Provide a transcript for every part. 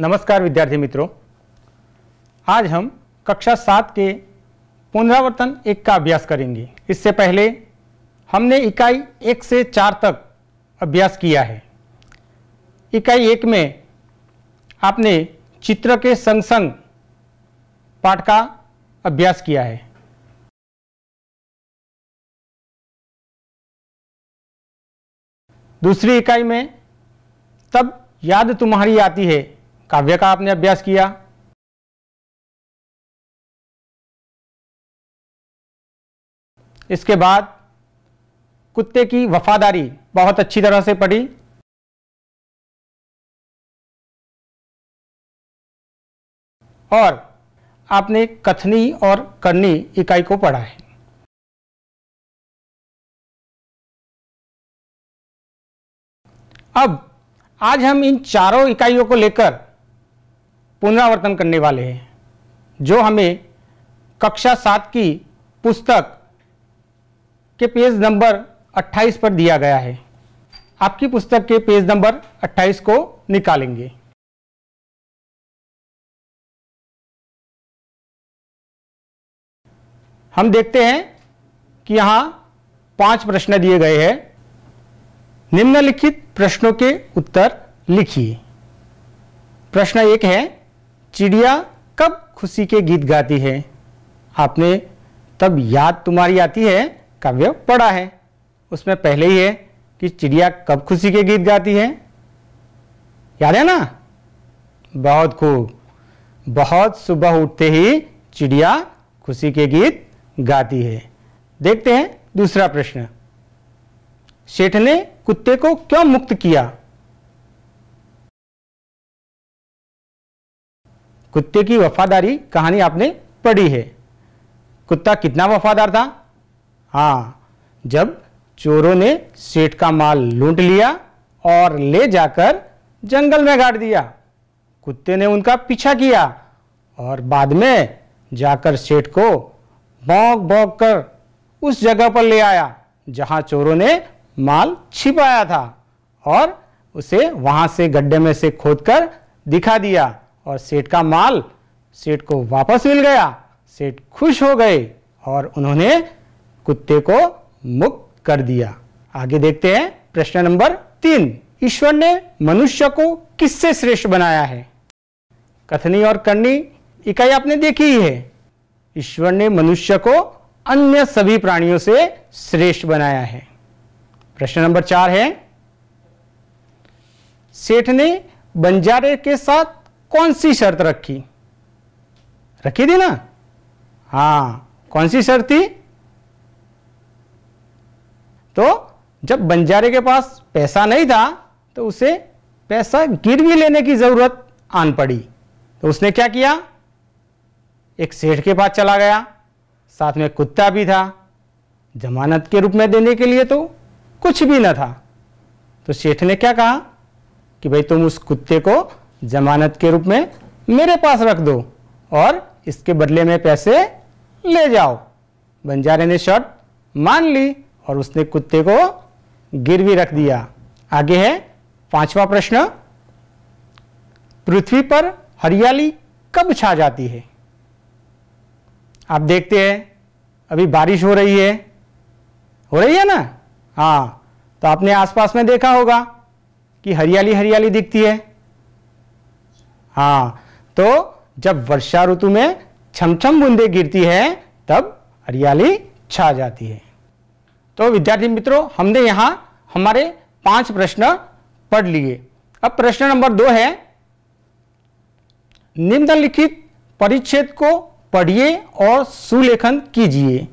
नमस्कार विद्यार्थी मित्रों, आज हम कक्षा 7 के पुनरावर्तन 1 का अभ्यास करेंगे। इससे पहले हमने इकाई 1 से 4 तक अभ्यास किया है। इकाई 1 में आपने चित्र के संग संग पाठ का अभ्यास किया है। दूसरी इकाई में तब याद तुम्हारी आती है काव्य का आपने अभ्यास किया। इसके बाद कुत्ते की वफादारी बहुत अच्छी तरह से पढ़ी। और आपने कथनी और करनी इकाई को पढ़ा है। अब आज हम इन चारों इकाइयों को लेकर पुनरावर्तन करने वाले हैं, जो हमें कक्षा 7 की पुस्तक के पेज नंबर 28 पर दिया गया है। आपकी पुस्तक के पेज नंबर 28 को निकालेंगे। हम देखते हैं कि यहां 5 प्रश्न दिए गए हैं। निम्नलिखित प्रश्नों के उत्तर लिखिए। प्रश्न 1 है, चिड़िया कब खुशी के गीत गाती है? आपने तब याद तुम्हारी आती है काव्य पढ़ा है। उसमें पहले ही है कि चिड़िया कब खुशी के गीत गाती है। याद है ना? बहुत खूब। बहुत सुबह उठते ही चिड़िया खुशी के गीत गाती है। देखते हैं दूसरा प्रश्न। सेठ ने कुत्ते को क्यों मुक्त किया? कुत्ते की वफादारी कहानी आपने पढ़ी है। कुत्ता कितना वफादार था? हाँ, जब चोरों ने सेठ का माल लूट लिया और ले जाकर जंगल में गाड़ दिया, कुत्ते ने उनका पीछा किया और बाद में जाकर सेठ को भौंक भौंक कर उस जगह पर ले आया जहां चोरों ने माल छिपाया था और उसे वहां से गड्ढे में से खोदकर दिखा दिया और सेठ का माल सेठ को वापस मिल गया। सेठ खुश हो गए और उन्होंने कुत्ते को मुक्त कर दिया। आगे देखते हैं प्रश्न नंबर 3। ईश्वर ने मनुष्य को किससे श्रेष्ठ बनाया है? कथनी और करनी इकाई आपने देखी ही है। ईश्वर ने मनुष्य को अन्य सभी प्राणियों से श्रेष्ठ बनाया है। प्रश्न नंबर 4 है, सेठ ने बंजारे के साथ कौन सी शर्त रखी? रखी थी ना? हाँ, कौन सी शर्त थी? तो जब बंजारे के पास पैसा नहीं था तो उसे पैसा गिरवी लेने की जरूरत आन पड़ी। तो उसने क्या किया? एक सेठ के पास चला गया, साथ में कुत्ता भी था। जमानत के रूप में देने के लिए तो कुछ भी न था। तो सेठ ने क्या कहा कि भाई तुम उस कुत्ते को जमानत के रूप में मेरे पास रख दो और इसके बदले में पैसे ले जाओ। बंजारे ने शर्त मान ली और उसने कुत्ते को गिरवी रख दिया। आगे है 5वां प्रश्न। पृथ्वी पर हरियाली कब छा जाती है? आप देखते हैं अभी बारिश हो रही है ना? हाँ, तो आपने आसपास में देखा होगा कि हरियाली हरियाली दिखती है। हाँ, तो जब वर्षा ऋतु में छमछम बूंदें गिरती है तब हरियाली छा जाती है। तो विद्यार्थी मित्रों, हमने यहां हमारे 5 प्रश्न पढ़ लिए। अब प्रश्न नंबर 2 है, निम्नलिखित परिच्छेद को पढ़िए और सुलेखन कीजिए।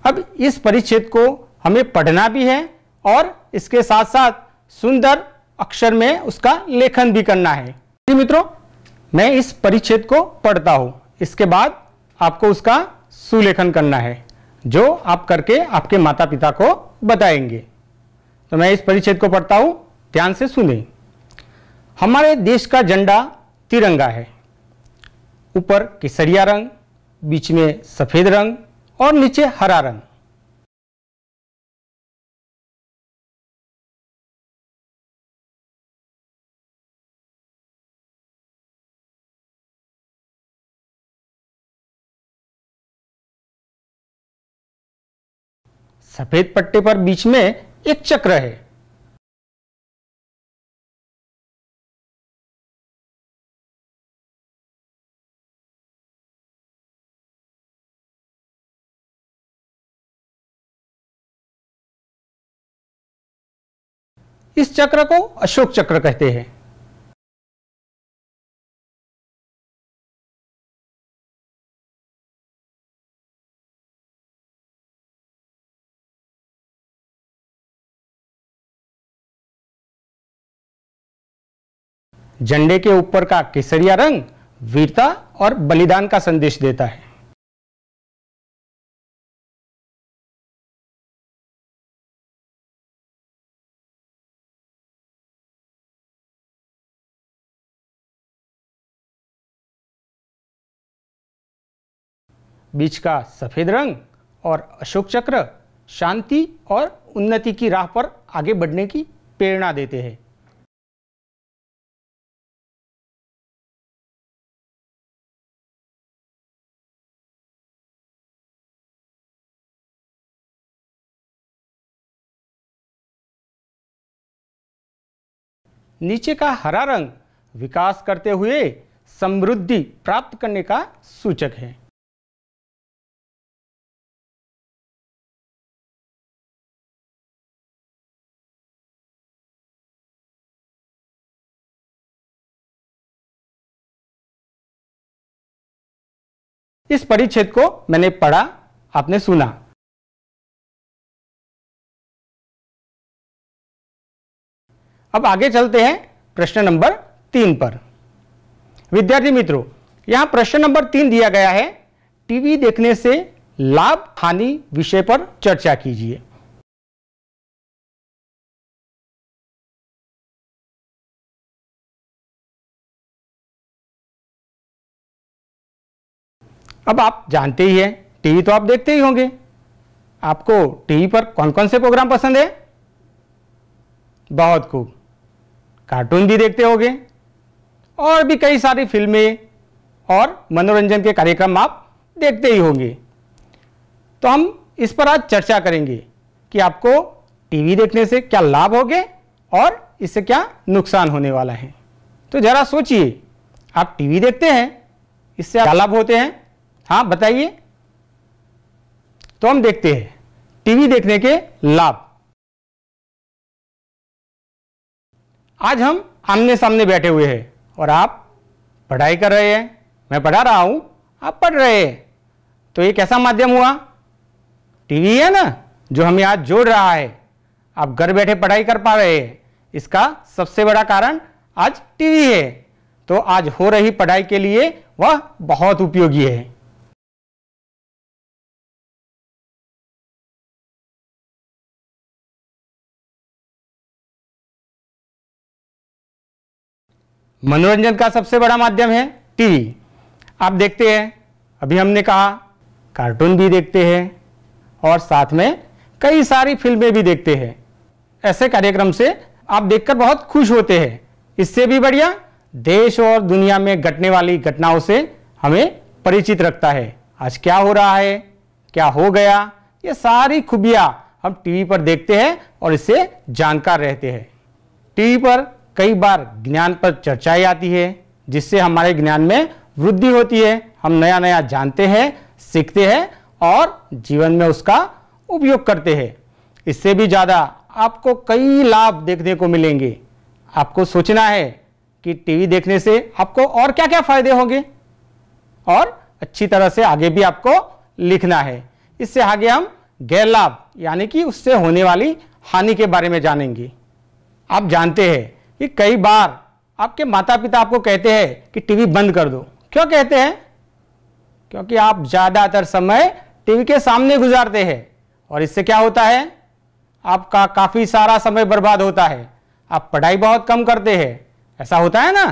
अब इस परिच्छेद को हमें पढ़ना भी है और इसके साथ साथ सुंदर अक्षर में उसका लेखन भी करना है। मित्रों, मैं इस परिच्छेद को पढ़ता हूं, इसके बाद आपको उसका सुलेखन करना है, जो आप करके आपके माता पिता को बताएंगे। तो मैं इस परिच्छेद को पढ़ता हूं, ध्यान से सुने। हमारे देश का झंडा तिरंगा है। ऊपर केसरिया रंग, बीच में सफेद रंग और नीचे हरा रंग। सफेद पट्टे पर बीच में एक चक्र है। इस चक्र को अशोक चक्र कहते हैं। झंडे के ऊपर का केसरिया रंग वीरता और बलिदान का संदेश देता है। बीच का सफेद रंग और अशोक चक्र शांति और उन्नति की राह पर आगे बढ़ने की प्रेरणा देते हैं। नीचे का हरा रंग विकास करते हुए समृद्धि प्राप्त करने का सूचक है। इस परिच्छेद को मैंने पढ़ा, आपने सुना। अब आगे चलते हैं प्रश्न नंबर 3 पर। विद्यार्थी मित्रों, यहां प्रश्न नंबर 3 दिया गया है, टीवी देखने से लाभ हानि विषय पर चर्चा कीजिए। अब आप जानते ही हैं, टीवी तो आप देखते ही होंगे। आपको टीवी पर कौन कौन से प्रोग्राम पसंद है? बहुत खूब। कार्टून भी देखते होंगे और भी कई सारी फिल्में और मनोरंजन के कार्यक्रम आप देखते ही होंगे। तो हम इस पर आज चर्चा करेंगे कि आपको टीवी देखने से क्या लाभ होंगे और इससे क्या नुकसान होने वाला है। तो जरा सोचिए, आप टीवी देखते हैं, इससे क्या लाभ होते हैं? हाँ बताइए। तो हम देखते हैं टीवी देखने के लाभ। आज हम आमने सामने बैठे हुए हैं और आप पढ़ाई कर रहे हैं, मैं पढ़ा रहा हूं, आप पढ़ रहे हैं। तो ये कैसा माध्यम हुआ? टीवी है ना, जो हमें आज जोड़ रहा है। आप घर बैठे पढ़ाई कर पा रहे हैं, इसका सबसे बड़ा कारण आज टीवी है। तो आज हो रही पढ़ाई के लिए वह बहुत उपयोगी है। मनोरंजन का सबसे बड़ा माध्यम है टीवी। आप देखते हैं, अभी हमने कहा कार्टून भी देखते हैं और साथ में कई सारी फिल्में भी देखते हैं। ऐसे कार्यक्रम से आप देखकर बहुत खुश होते हैं। इससे भी बढ़िया देश और दुनिया में घटने वाली घटनाओं से हमें परिचित रखता है। आज क्या हो रहा है, क्या हो गया, ये सारी खूबियां हम टीवी पर देखते हैं और इससे जानकार रहते हैं। टीवी पर कई बार ज्ञान पर चर्चाएं आती है, जिससे हमारे ज्ञान में वृद्धि होती है। हम नया नया जानते हैं, सीखते हैं और जीवन में उसका उपयोग करते हैं। इससे भी ज़्यादा आपको कई लाभ देखने को मिलेंगे। आपको सोचना है कि टीवी देखने से आपको और क्या क्या फायदे होंगे और अच्छी तरह से आगे भी आपको लिखना है। इससे आगे हम गैर लाभ यानी कि उससे होने वाली हानि के बारे में जानेंगे। आप जानते हैं कि कई बार आपके माता पिता आपको कहते हैं कि टीवी बंद कर दो। क्यों कहते हैं? क्योंकि आप ज़्यादातर समय टीवी के सामने गुजारते हैं और इससे क्या होता है, आपका काफ़ी सारा समय बर्बाद होता है। आप पढ़ाई बहुत कम करते हैं, ऐसा होता है ना।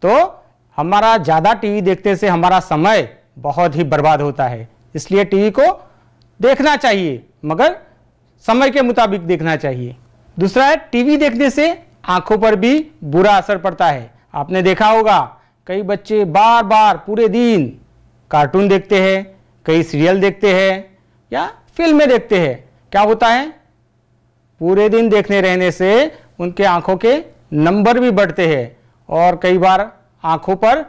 तो हमारा ज़्यादा टीवी देखने से हमारा समय बहुत ही बर्बाद होता है। इसलिए टीवी को देखना चाहिए, मगर समय के मुताबिक देखना चाहिए। दूसरा है, टीवी देखने से आंखों पर भी बुरा असर पड़ता है। आपने देखा होगा कई बच्चे बार बार पूरे दिन कार्टून देखते हैं, कई सीरियल देखते हैं या फिल्में देखते हैं। क्या होता है, पूरे दिन देखने रहने से उनके आंखों के नंबर भी बढ़ते हैं और कई बार आंखों पर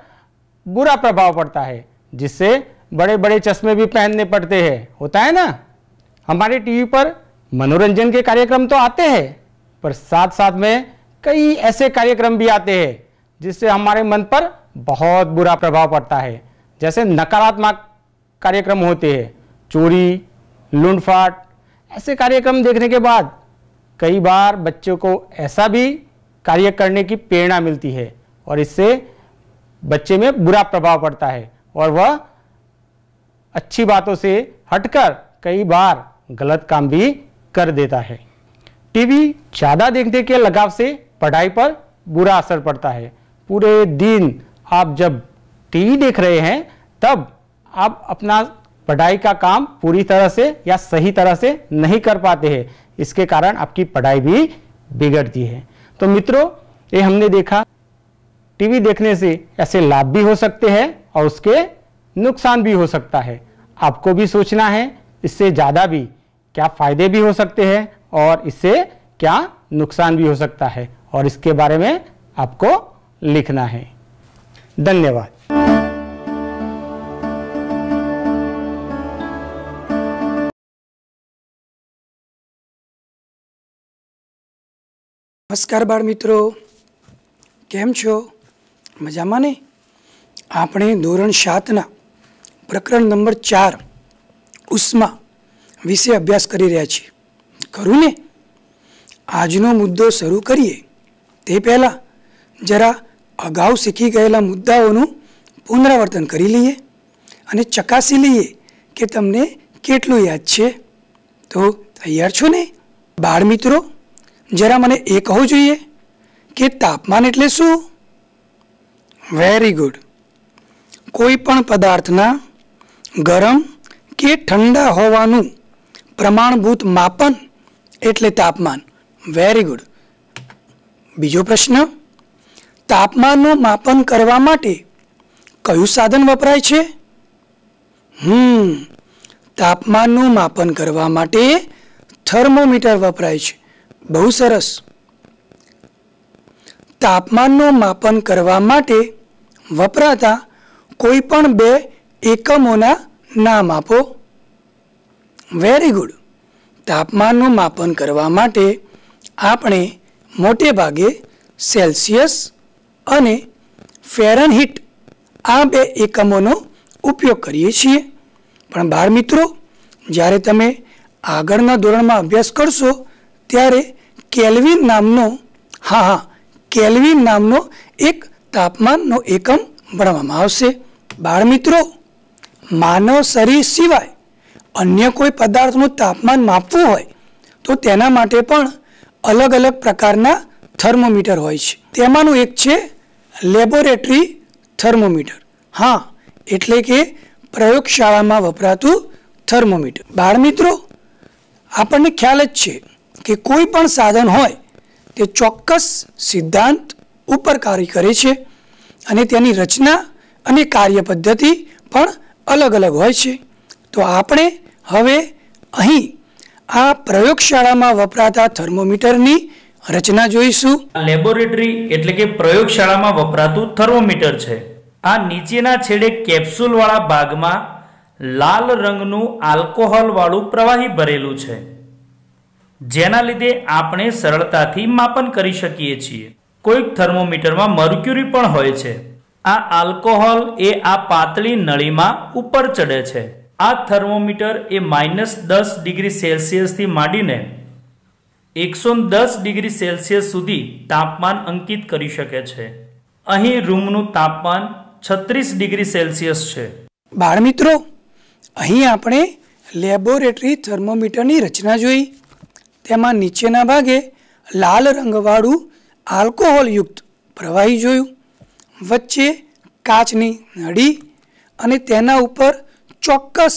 बुरा प्रभाव पड़ता है, जिससे बड़े बड़े चश्मे भी पहनने पड़ते हैं। होता है ना। हमारे टीवी पर मनोरंजन के कार्यक्रम तो आते हैं, पर साथ साथ में कई ऐसे कार्यक्रम भी आते हैं जिससे हमारे मन पर बहुत बुरा प्रभाव पड़ता है। जैसे नकारात्मक कार्यक्रम होते हैं, चोरी, लूटपाट। ऐसे कार्यक्रम देखने के बाद कई बार बच्चों को ऐसा भी कार्य करने की प्रेरणा मिलती है और इससे बच्चे में बुरा प्रभाव पड़ता है और वह अच्छी बातों से हटकर कई बार गलत काम भी कर देता है। टीवी ज़्यादा देखने के लगाव से पढ़ाई पर बुरा असर पड़ता है। पूरे दिन आप जब टीवी देख रहे हैं तब आप अपना पढ़ाई का काम पूरी तरह से या सही तरह से नहीं कर पाते हैं। इसके कारण आपकी पढ़ाई भी बिगड़ती है। तो मित्रों, ये हमने देखा टीवी देखने से ऐसे लाभ भी हो सकते हैं और उसके नुकसान भी हो सकता है। आपको भी सोचना है इससे ज़्यादा भी क्या फायदे भी हो सकते हैं और इससे क्या नुकसान भी हो सकता है, और इसके बारे में आपको लिखना है। धन्यवाद। नमस्कार बाळ मित्रों, केम छो? मजामां ने? आपणे धोरण 7 प्रकरण नंबर 4 उष्मा विषे अभ्यास करी रह्या छीए, खरुं ने? आजनो मुद्दो शरू करीए ते पहेला जरा अगाऊ शीखी गयेला मुद्दाओनुं पुनरावर्तन करी लईए अने चकासी लईए के तमने केटलुं याद छे। तो तैयार छो ने बाळ मित्रों? जरा मने ए कहवुं जोईए के तापमान एटले शुं? Very good. कोई पण पदार्थना गरम के ठंडा होवानुं प्रमाणभूत मापन एटले तापमान। Very good. बीजो प्रश्न, तापमाननुं मापन करवा माटे कयुं साधन वपराय छे? तापमाननुं मापन करवा माटे थर्मोमीटर वपराय छे। बहु सरस। तापमाननुं मापन करवा माटे वपराता कोईपण बे एकमोना नाम आपो। Very good. तापमाननुं मापन करवा माटे आपणे मोटे भागे सेल्सियस अने फेरनहीट आ बे एकमोनो उपयोग करीए छीए। पण बाळ मित्रों, ज्यारे तमे आगळना धोरणमां अभ्यास करशो त्यारे केल्विन नामनो केल्विन नामनो एक तापमाननो एकम भणवामां आवशे। बाळ मित्रों, मानव शरीर सिवाय अन्य कोई पदार्थનું તાપમાન માપવું હોય તો તેના માટે પણ અલગ અલગ પ્રકારના થર્મોમીટર હોય છે। તેમાંનું એક છે લેબોરેટરી થર્મોમીટર। હા, એટલે કે પ્રયોગશાળામાં વપરાતું થર્મોમીટર। બાળ મિત્રો, આપણને ખ્યાલ જ છે કે કોઈ પણ સાધન હોય તે ચોક્કસ સિદ્ધાંત ઉપર કાર્ય કરે છે અને તેની રચના અને કાર્યપદ્ધતિ પણ अलग अलग होय छे। तो आपणे हवे अहीं आ प्रयोगशाळामां वपराता थर्मोमीटरनी रचना जोईशुं। लेबोरेटरी एटले के प्रयोगशाळामां वपरातुं थर्मोमीटर छे। आ नीचेना छेडे केप्सूल वाळा भागमां लाल रंगनुं आल्कोहोल वाळुं प्रवाही भरेलुं छे, जेना लीधे आपणे सरळताथी मापन करी શકીએ છીએ। कोईक थर्मोमीटरमां मर्क्युरी पण होय छे। आ आल्कोहोल ए आ पातળી નળીમાં ઉપર ચડે છે। आ थर्मोमीटर ए -10 डिग्री सेल्सियस थी માંડીને 110 डिग्री सेल्सियस सुधी तापमान अंकित करी શકે છે। અહીં રૂમનું તાપમાન 36 डिग्री सेल्सियस છે। બાળ મિત્રો, અહીં આપણે લેબોરેટરી થર્મોમીટરની રચના જોઈ। તેમાં નીચેના ભાગે લાલ રંગવાળું આલ્કોહોલ યુક્ત પ્રવાહી જોયું, વચ્ચે કાચની નળી અને તેના ઉપર ચોક્કસ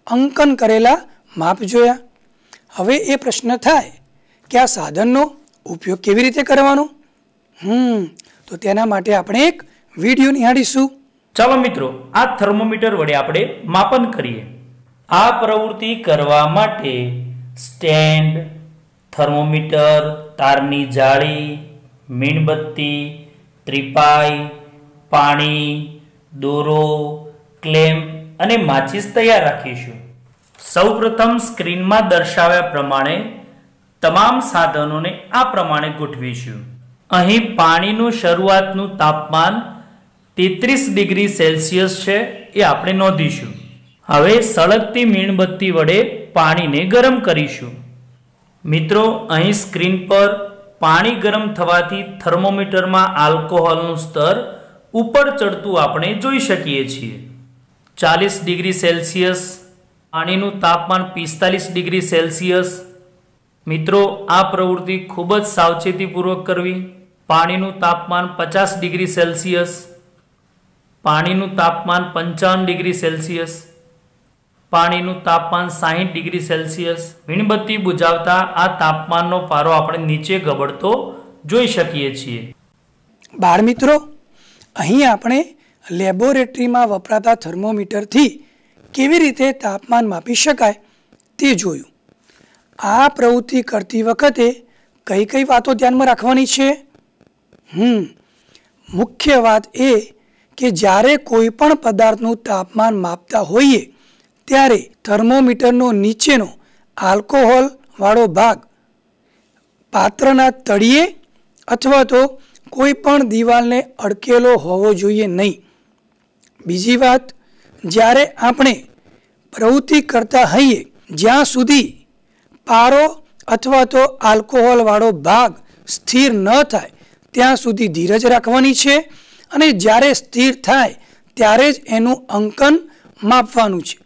અંકન કરેલા માપ જોયા। હવે એ પ્રશ્ન થાય કે આ સાધનનો ઉપયોગ કેવી રીતે કરવાનો? તો તેના માટે આપણે એક વિડિયો નિહાળીશું। ચાલો મિત્રો, આ થર્મોમીટર વડે આપણે માપન કરીએ। આ પ્રવૃત્તિ કરવા માટે સ્ટેન્ડ, થર્મોમીટર, તારની જાળી, મીણબત્તી, ત્રિપાઈ, પાણી, દોરો, ક્લેમ્પ અને માચિસ તૈયાર રાખીશું. સૌપ્રથમ સ્ક્રીનમાં દર્શાવ્યા પ્રમાણે તમામ સાધનોને આ પ્રમાણે ગોઠવીશું. અહીં પાણીનું શરૂઆતનું તાપમાન 33 ડિગ્રી સેલ્સિયસ છે એ આપણે નોંધીશું. હવે સળગતી મીણબત્તી વડે પાણીને ગરમ કરીશું. મિત્રો, અહીં સ્ક્રીન પર પાણી ગરમ થવાથી થર્મોમીટરમાં આલ્કોહોલનું સ્તર ઉપર ચડતું આપણે જોઈ શકીએ છીએ. 40 ડિગ્રી સેલ્સિયસ, પાણીનું તાપમાન 45 ડિગ્રી સેલ્સિયસ. મિત્રો, આ પ્રવૃત્તિ ખૂબ જ સાવચેતીપૂર્વક કરવી. પાણીનું તાપમાન 50 ડિગ્રી સેલ્સિયસ, પાણીનું તાપમાન 55 ડિગ્રી સેલ્સિયસ, પાણીનું તાપમાન 60 ડિગ્રી સેલ્સિયસ. મીણબત્તી બુજાવતા આ તાપમાનનો પારો આપણે નીચે ગબડતો જોઈ શકીએ છીએ. બાળમિત્રો, અહીં આપણે લેબોરેટરીમાં વપરાતા થર્મોમીટરથી કેવી રીતે તાપમાન માપી શકાય તે જોયું. આ પ્રવૃત્તિ કરતી વખતે કઈ કઈ વાતો ધ્યાનમાં રાખવાની છે? મુખ્ય વાત એ કે જ્યારે કોઈ પણ પદાર્થનું તાપમાન માપતા હોઈએ ત્યારે થર્મોમીટરનો નીચેનો આલ્કોહોલ વાળો ભાગ પાત્રના તળિયે અથવા તો કોઈ પણ દિવાલને અડકેલો હોવો જોઈએ નહીં. બીજી વાત, જ્યારે આપણે પ્રવૃત્તિ કરતા હોઈએ જ્યાં સુધી પારો અથવા તો આલ્કોહોલ વાળો ભાગ સ્થિર ન થાય ત્યાં સુધી ધીરજ રાખવાની છે અને જ્યારે સ્થિર થાય ત્યારે જ એનું અંકન માપવાનું છે.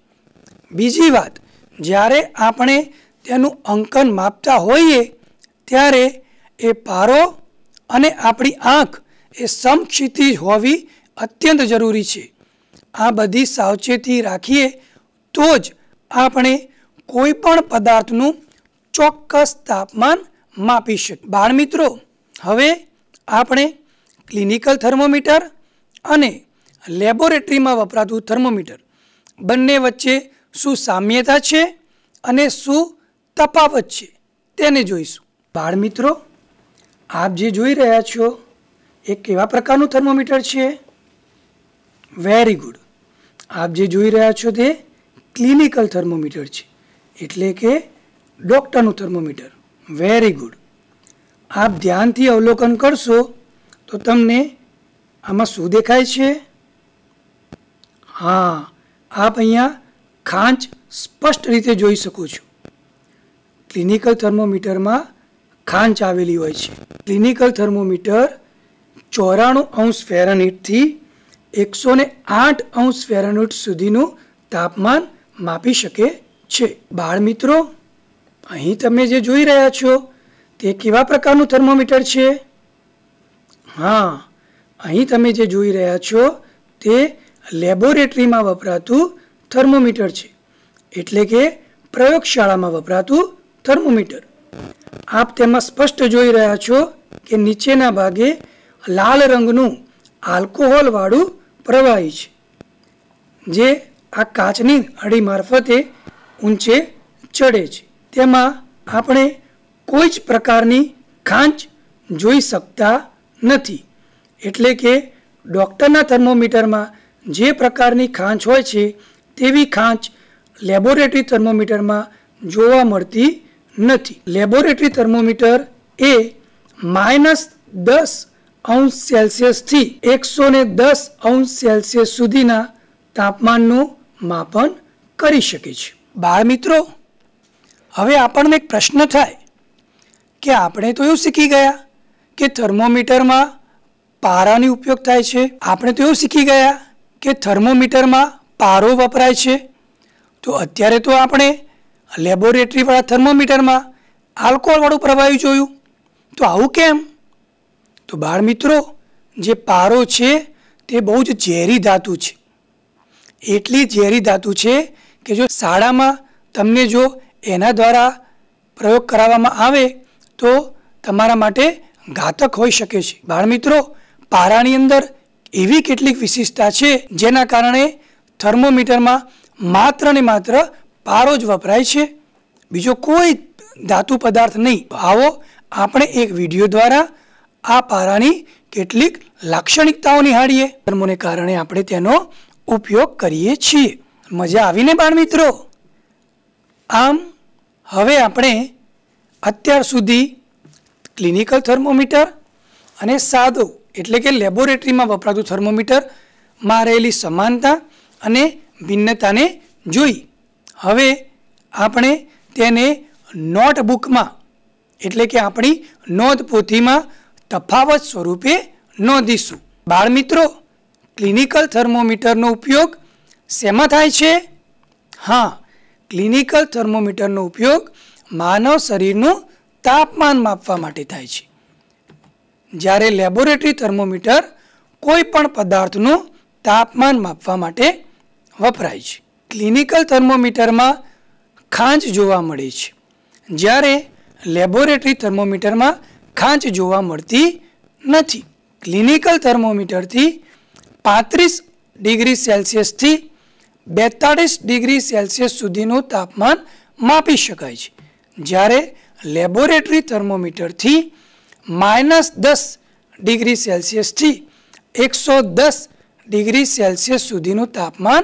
બીજી વાત, જ્યારે આપણે તેનું અંકન માપતા હોઈએ ત્યારે એ પારો અને આપણી આંખ એ સમક્ષિતિજ હોવી અત્યંત જરૂરી છે. આ બધી સાવચેતી રાખીએ તો જ આપણે કોઈ પણ પદાર્થનું ચોક્કસ તાપમાન માપી શકીએ. બાળમિત્રો, હવે આપણે ક્લિનિકલ થર્મોમીટર અને લેબોરેટરીમાં વપરાતું થર્મોમીટર બંને વચ્ચે શું સામ્યતા છે અને શું તફાવત છે તેને જોઈશું. બાળમિત્રો, આપ જે જોઈ રહ્યા છો એ કેવા પ્રકારનું થર્મોમીટર છે? Very good. આપ જે જોઈ રહ્યા છો તે ક્લિનિકલ થર્મોમીટર છે, એટલે કે ડૉક્ટરનું થર્મોમીટર. Very good. આપ ધ્યાનથી અવલોકન કરશો તો તમને આમાં શું દેખાય છે? હા, આપ અહીંયા ખાંચ સ્પષ્ટ રીતે જોઈ શકો છો. ક્લિનિકલ થર્મોમીટરમાં ખાંચ આવેલી હોય છે. ક્લિનિકલ થર્મોમીટર 94° ફેરનહીટથી 108° સુધીનું તાપમાન માપી શકે છે. બાળમિત્રો, અહીં તમે જે જોઈ રહ્યા છો તે કેવા પ્રકારનું થર્મોમીટર છે? હા, અહીં તમે જે જોઈ રહ્યા છો તે લેબોરેટરીમાં વપરાતું થર્મોમીટર છે, એટલે કે પ્રયોગશાળામાં વપરાતું થર્મોમીટર. આપ તેમાં સ્પષ્ટ જોઈ રહ્યા છો કે નીચેના ભાગે લાલ રંગનું આલ્કોહોલ વાળું પ્રવાહી છે, જે આ કાચની નળી મારફતે ઊંચે ચડે છે. તેમાં આપણે કોઈ જ પ્રકારની ખાંચ જોઈ શકતા નથી, એટલે કે ડૉક્ટરના થર્મોમીટરમાં જે પ્રકારની ખાંચ હોય છે તેવી ખાંચ લેબોરેટરી થર્મોમીટરમાં જોવા મળતી નથી. લેબોરેટરી થર્મોમીટર એ -10°C થી 110°C સુધીના તાપમાનનું માપન કરી શકે છે. બાળમિત્રો, હવે આપણને એક પ્રશ્ન થાય કે આપણે તો એવું શીખી ગયા કે થર્મોમીટરમાં પારાનો ઉપયોગ થાય છે. આપણે તો એવું શીખી ગયા કે થર્મોમીટરમાં પારો વપરાય છે. તો અત્યારે તો આપણે લેબોરેટરીવાળા થર્મોમીટરમાં આલ્કોહોલવાળું પ્રવાહી જોયું. તો આવું કેમ? તો બાળમિત્રો, જે પારો છે તે બહુ જ ઝેરી ધાતુ છે. એટલી ઝેરી ધાતુ છે કે જો શાળામાં તમને જો એના દ્વારા પ્રયોગ કરાવવામાં આવે તો તમારા માટે ઘાતક હોઈ શકે છે. બાળમિત્રો, પારાની અંદર એવી કેટલીક વિશેષતા છે જેના કારણે થર્મોમીટરમાં માત્ર ને માત્ર પારો જ વપરાય છે. બીજો કોઈ ધાતુ પદાર્થ નહીં. આવો આપણે એક વિડીયો દ્વારા આ પારાની કેટલીક લાક્ષણિકતાઓ નિહાળીએ. ધર્મોને કારણે આપણે તેનો ઉપયોગ કરીએ છીએ. મજા આવીને બાળ મિત્રો? આમ હવે આપણે અત્યાર સુધી ક્લિનિકલ થર્મોમીટર અને સાદો એટલે કે લેબોરેટરીમાં વપરાતું થર્મોમીટરમાં રહેલી સમાનતા અને ભિન્નતાને જોઈ. હવે આપણે તેને નોટબુકમાં એટલે કે આપણી નોંધપોથીમાં તફાવત સ્વરૂપે નોંધીશું. બાળ મિત્રો, ક્લિનિકલ થર્મોમીટરનો ઉપયોગ શેમાં થાય છે? હા, ક્લિનિકલ થર્મોમીટરનો ઉપયોગ માનવ શરીરનું તાપમાન માપવા માટે થાય છે, જ્યારે લેબોરેટરી થર્મોમીટર કોઈ પણ પદાર્થનું તાપમાન માપવા માટે વપરાય છે. ક્લિનિકલ થર્મોમીટરમાં ખાંચ જોવા મળે છે, જ્યારે લેબોરેટરી થર્મોમીટરમાં ખાંચ જોવા મળતી નથી. ક્લિનિકલ થર્મોમીટરથી 35 ડિગ્રી સેલ્સિયસથી 42 ડિગ્રી સેલ્સિયસ સુધીનું તાપમાન માપી શકાય છે, જ્યારે લેબોરેટરી થર્મોમીટરથી -10 ડિગ્રી સેલ્સિયસથી 110 ડિગ્રી સેલ્સિયસ સુધીનું તાપમાન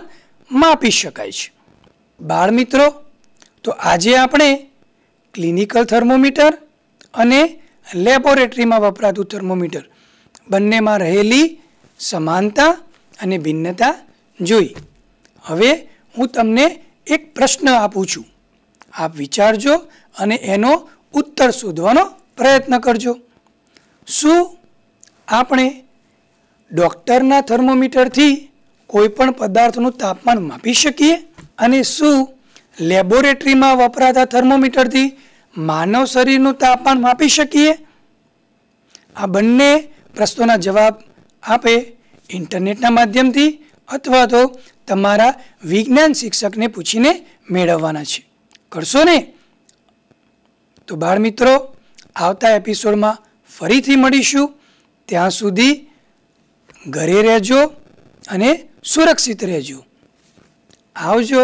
માપી શકાય છે. બાળ મિત્રો, તો આજે આપણે ક્લિનિકલ થર્મોમીટર અને લેબોરેટરીમાં વપરાતું થર્મોમીટર બંનેમાં રહેલી સમાનતા અને ભિન્નતા જોઈ. હવે હું તમને એક પ્રશ્ન આપું છું. આપ વિચારજો અને એનો ઉત્તર શોધવાનો પ્રયત્ન કરજો. શું આપણે ડૉક્ટરના થર્મોમીટરથી કોઈ પણ પદાર્થનું તાપમાન માપી શકીએ? અને શું લેબોરેટરીમાં વપરાતા થર્મોમીટરથી માનવ શરીરનું તાપમાન માપી શકીએ? આ બંને પ્રશ્નોના જવાબ આપે ઇન્ટરનેટના માધ્યમથી અથવા તો તમારા વિજ્ઞાન શિક્ષકને પૂછીને મેળવવાના છે. કરશો ને? તો બાળ મિત્રો, આવતા એપિસોડમાં ફરીથી મળીશું. ત્યાં સુધી ઘરે રહેજો અને સુરક્ષિત રહેજો. આવજો.